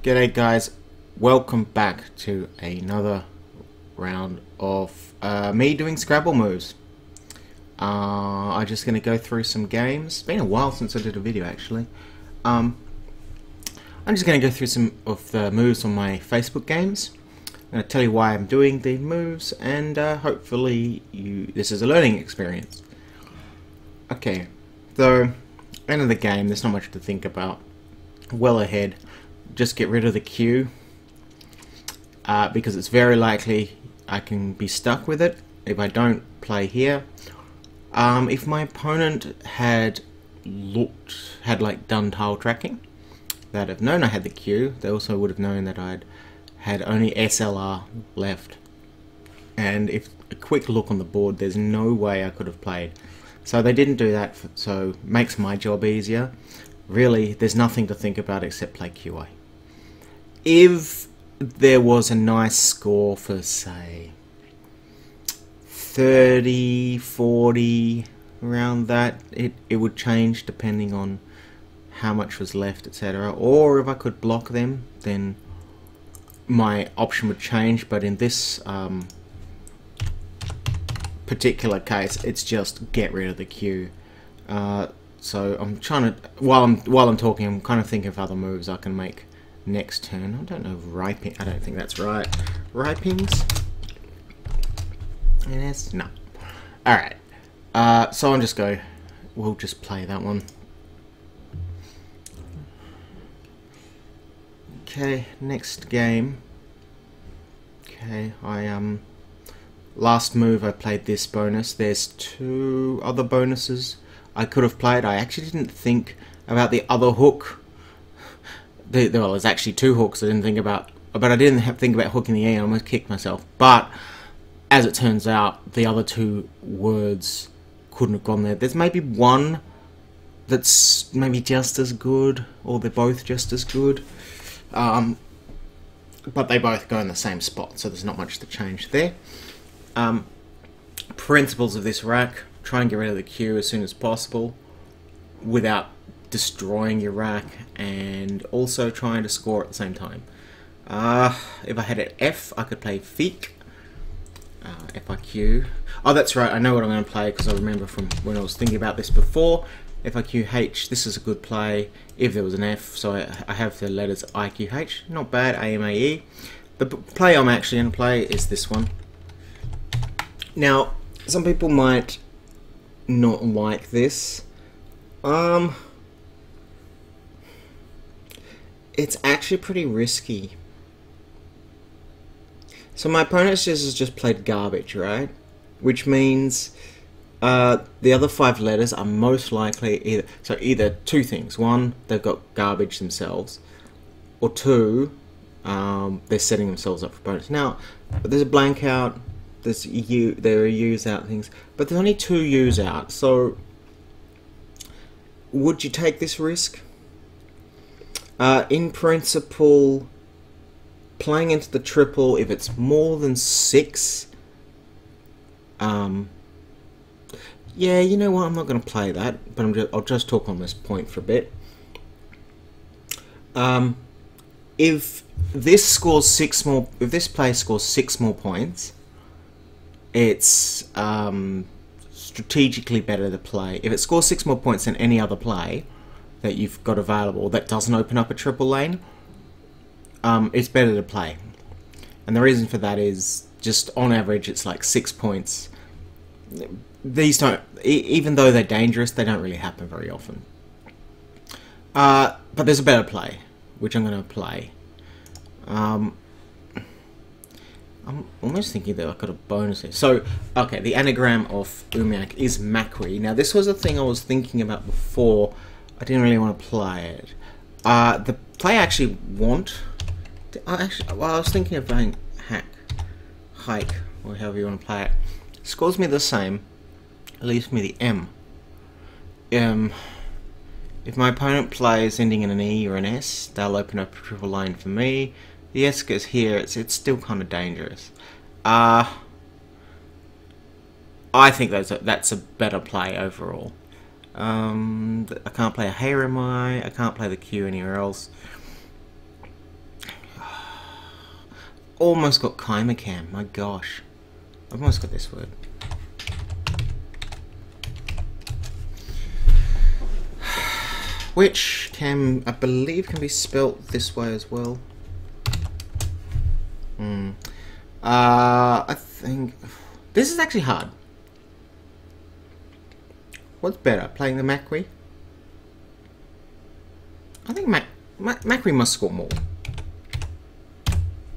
G'day guys, welcome back to another round of me doing Scrabble moves. I'm just going to go through some games. It's been a while since I did a video actually. I'm just going to go through some of the moves on my Facebook games. I'm going to tell you why I'm doing the moves and hopefully this is a learning experience. Okay, so end of the game, there's not much to think about. Well ahead. Just get rid of the queue because it's very likely I can be stuck with it if I don't play here. If my opponent had done tile tracking, they'd have known I had the queue. They also would have known that I'd had only SLR left, and if a quick look on the board, there's no way I could have played. So they didn't do that, so it makes my job easier. Really, there's nothing to think about except play QA. If there was a nice score for, say, 30, 40, around that, it would change depending on how much was left, etc. Or if I could block them, then my option would change. But in this particular case, it's just get rid of the queue. So I'm trying to, while I'm talking, I'm kind of thinking of other moves I can make next turn. I don't know, Riping, I don't think that's right. Ripings? Yes, no. Alright, so we'll just play that one. Okay, next game. Okay, last move I played this bonus. There's two other bonuses I could have played. I actually didn't think about the other hook. Well, there's actually two hooks I didn't think about, but I didn't think about hooking the E. I almost kicked myself. But as it turns out, the other two words couldn't have gone there. There's maybe one that's maybe just as good, or they're both just as good. But they both go in the same spot, so there's not much to change there. Principles of this rack: try and get rid of the queue as soon as possible without destroying your rack, and also trying to score at the same time. If I had an F, I could play Feek. FIQ. Oh, that's right, I know what I'm going to play because I remember from when I was thinking about this before. FIQH, this is a good play if there was an F, so I have the letters IQH. Not bad, AMAE. The play I'm actually going to play is this one. Now, some people might not like this. It's actually pretty risky. So my opponent has just played garbage, right? Which means the other 5 letters are most likely either two things. One, they've got garbage themselves, or two, they're setting themselves up for bonus. Now, there's a blank out, there are U's out things, but there's only 2 U's out. So, would you take this risk? In principle, playing into the triple, if it's more than 6, yeah, you know what, I'm not going to play that, but I'll just talk on this point for a bit. If this play scores 6 more points, it's strategically better to play. If it scores 6 more points than any other play that you've got available that doesn't open up a triple lane, it's better to play. And the reason for that is just on average it's like 6 points. These don't, even though they're dangerous, they don't really happen very often. But there's a better play, which I'm going to play. I'm almost thinking that I've got a bonus here. So, okay, the anagram of Umiak is Makri. Now, this was a thing I was thinking about before. I didn't really want to play it. The play I actually want... I was thinking of playing Hike, or however you want to play it. Scores me the same. It leaves me the M. If my opponent plays ending in an E or an S, they'll open up a triple line for me. The S goes here, it's still kind of dangerous. I think that's a better play overall. I can't play a Hey Ramai, I can't play the Q anywhere else. almost got Kaimakam. My gosh. I've almost got this word. Which can, I believe, can be spelt this way as well. I think this is actually hard. What's better, playing the Macri? I think Macri must score more.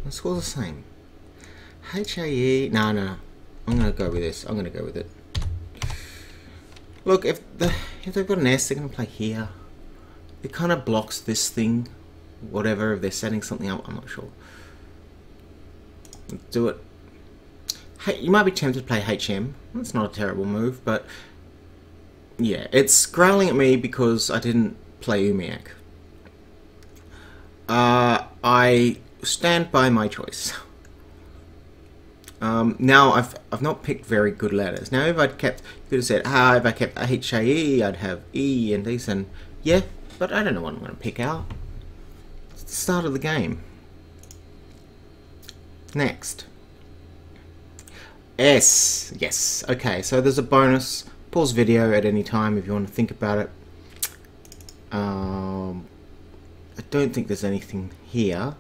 The score's the same. HAE. No. I'm gonna go with this. I'm gonna go with it. Look, if they've got an S, they're gonna play here. It kind of blocks this thing. Whatever, if they're setting something up, I'm not sure. Let's do it. Hey, you might be tempted to play HM. That's not a terrible move, but yeah, it's growling at me because I didn't play Umiak. I stand by my choice. Now I've not picked very good letters. Now if I'd kept, you could have said, if I kept HAE, I'd have E and these, and yeah, but I don't know what I'm going to pick out. It's the start of the game. Next. S. Yes. Okay, so there's a bonus. Pause video at any time if you want to think about it. I don't think there's anything here,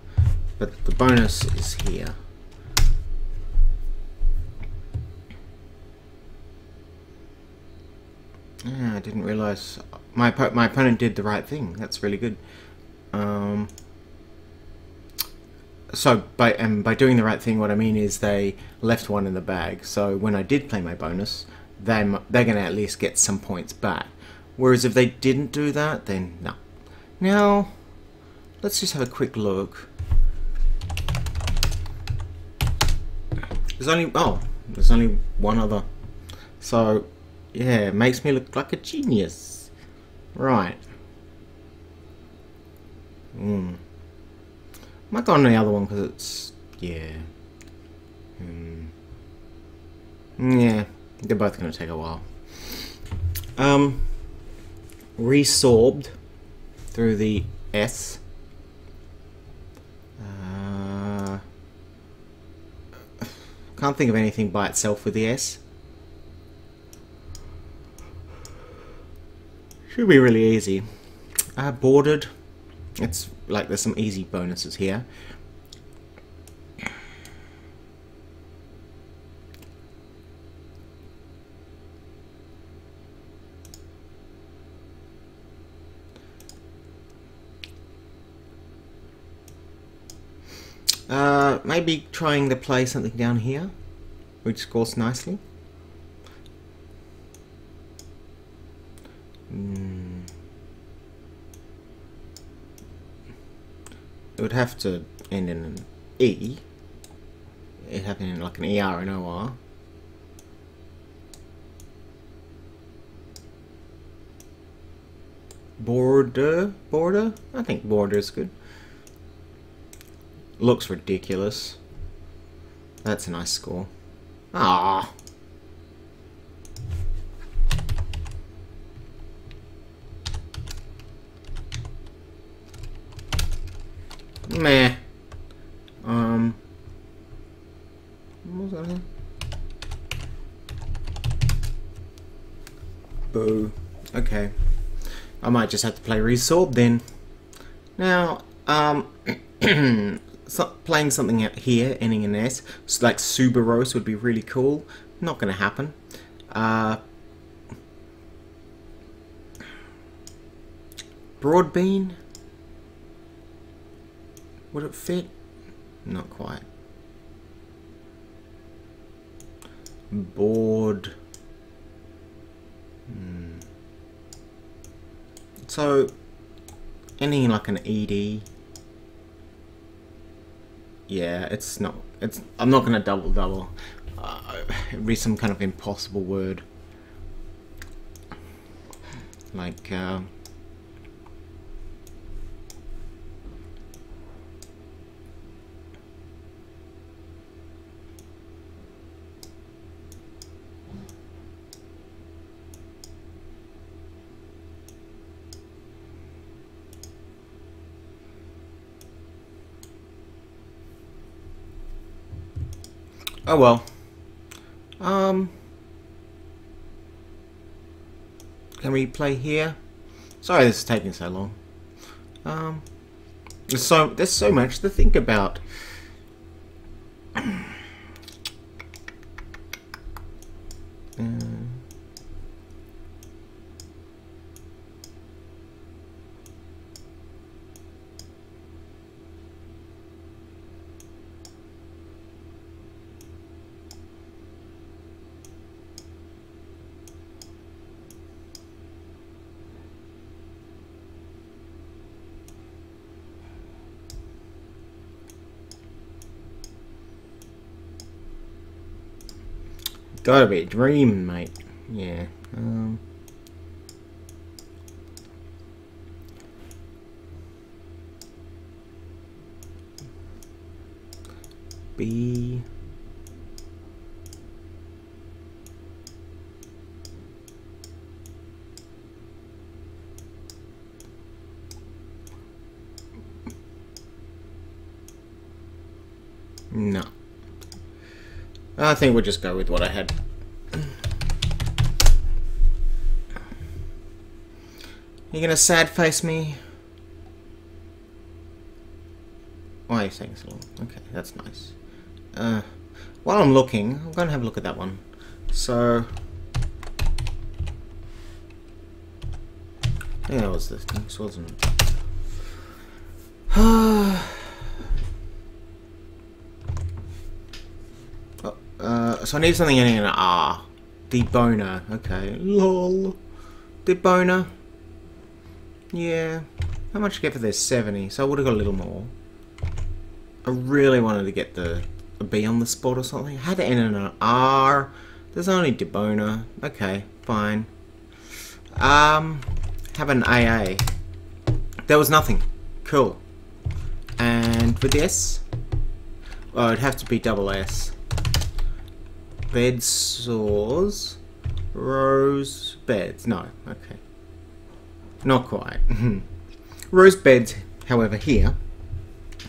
but the bonus is here. I didn't realize my opponent did the right thing. That's really good. So by doing the right thing, what I mean is they left one in the bag. So when I did play my bonus, they're going to at least get some points back. Whereas if they didn't do that, then no. Now, let's just have a quick look. There's only one other. So yeah, it makes me look like a genius. Right. Might go on the other one because it's, yeah. Yeah, they're both going to take a while. Resorbed through the S. Can't think of anything by itself with the S. Should be really easy. Bordered. It's like there's some easy bonuses here. Maybe trying to play something down here, which scores nicely. It would have to end in an E. It happened in like an ER and OR. Border? I think border is good. Looks ridiculous. That's a nice score. Ah. Meh. What was that here? Boo. Okay. I might just have to play Resorb then. Now, playing something out here, ending in S, like Subaros would be really cool. Not gonna happen. Broadbean? Would it fit? Not quite. Board. So, ending in like an ED. Yeah, it's not. I'm not gonna double. It'd be some kind of impossible word. Like. Oh well. Can we play here? Sorry, this is taking so long. There's so much to think about. Gotta be a dream, mate. Yeah. B. No. I think we'll just go with what I had. You gonna sad face me? Why are you saying so long? Okay, that's nice. While I'm looking, I'm gonna have a look at that one. So, I think that was the next, wasn't it? So I need something ending in an R. Deboner. Okay. Lol. Deboner. Yeah. How much do you get for this? 70. So I would have got a little more. I really wanted to get a B on the spot or something. I had to end in an R. There's only Deboner. Okay. Fine. Have an AA. There was nothing. Cool. And with the S? Oh, it'd have to be double S. Bed saws, rose beds. No, okay, not quite. Rose beds, however, here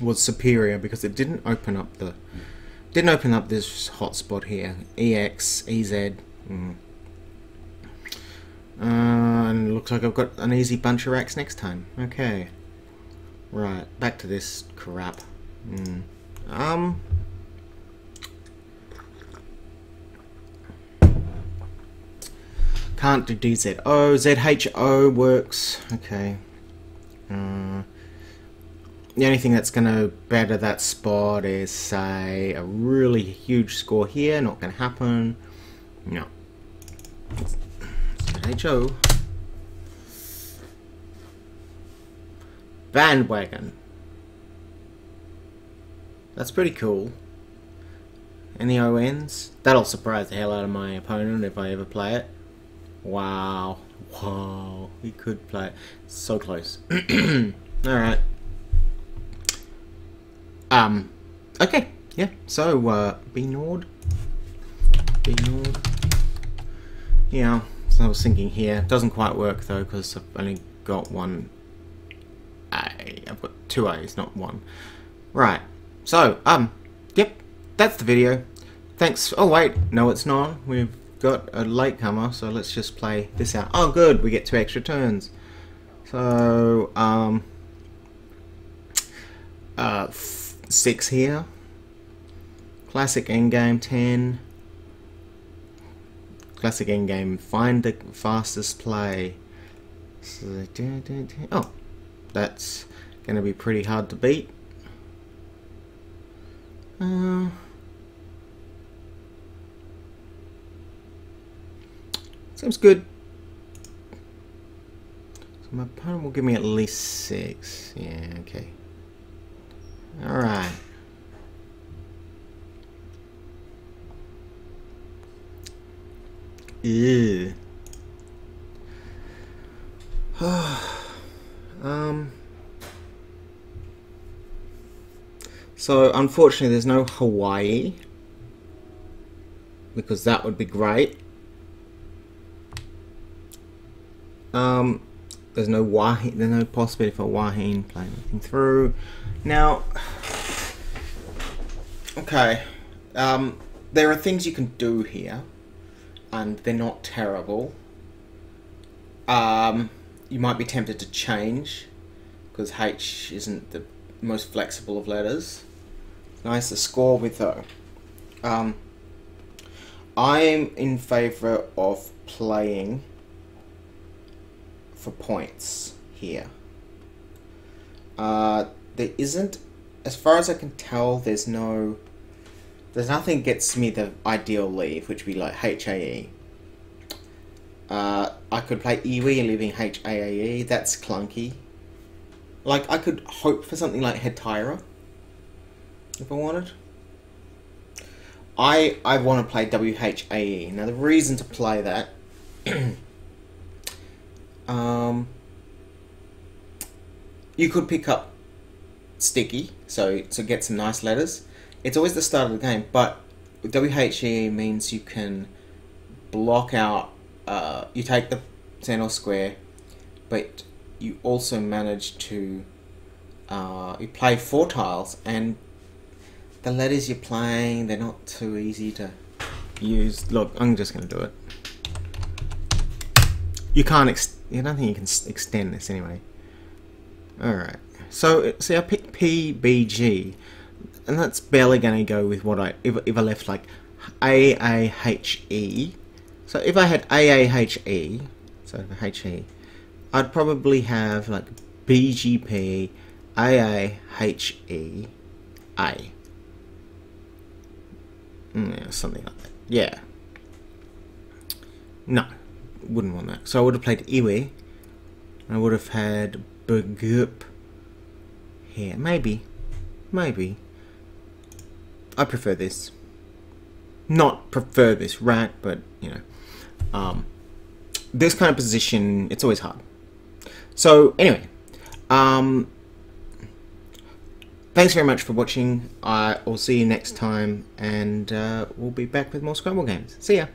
was superior because it didn't open up this hotspot here. EX, EZ, and it looks like I've got an easy bunch of racks next time. Okay, right, back to this crap. Can't do DZO. ZHO works. Okay. The only thing that's going to better that spot is, say, a really huge score here. Not going to happen. No. ZHO. Bandwagon. That's pretty cool. Any ONs? That'll surprise the hell out of my opponent if I ever play it. Wow. Wow. He could play it. So close. Alright. Okay. Yeah. So, B-Nord. B-Nord. Yeah. So I was thinking here. Doesn't quite work though, because I've only got one A. I've got two A's, not one. Right. So, yep. That's the video. Thanks. Oh, wait. No, it's not. We've got a latecomer, so let's just play this out. Oh good, we get 2 extra turns. So 6 here. Classic endgame 10. Classic endgame, find the fastest play. So, oh, that's gonna be pretty hard to beat. Seems good. So my opponent will give me at least 6. Yeah, okay. Alright. Ew. So unfortunately there's no Hawaii, because that would be great. There's no Wahine, there's no possibility for Wahine playing anything through. Now, okay, there are things you can do here, and they're not terrible. You might be tempted to change, because H isn't the most flexible of letters. Nice to score with though. I'm in favour of playing for points here. There isn't, as far as I can tell, there's nothing gets me the ideal leave, which would be like HAE. I could play Iwi leaving HAAE, that's clunky. Like, I could hope for something like Hetira, if I wanted. I want to play WHAE. Now, the reason to play that... you could pick up Sticky, so get some nice letters. It's always the start of the game, but WHAE means you can block out... you take the center square, but you also manage to... you play 4 tiles, and the letters you're playing, they're not too easy to use. Look, I'm just going to do it. You can't... I don't think you can extend this anyway. Alright. So, see, I picked PBG, and that's barely going to go with what if I left, like, AAHE. So if I had AAHE, so HE, I'd probably have like BGP, AAHE, A. Yeah, something like that. Yeah. No, wouldn't want that. So I would have played Iwi. I would have had Bergup here. Maybe. I prefer this. Not prefer this rack, but, you know. This kind of position, it's always hard. So, anyway. Thanks very much for watching. I will see you next time, and we'll be back with more Scrabble games. See ya!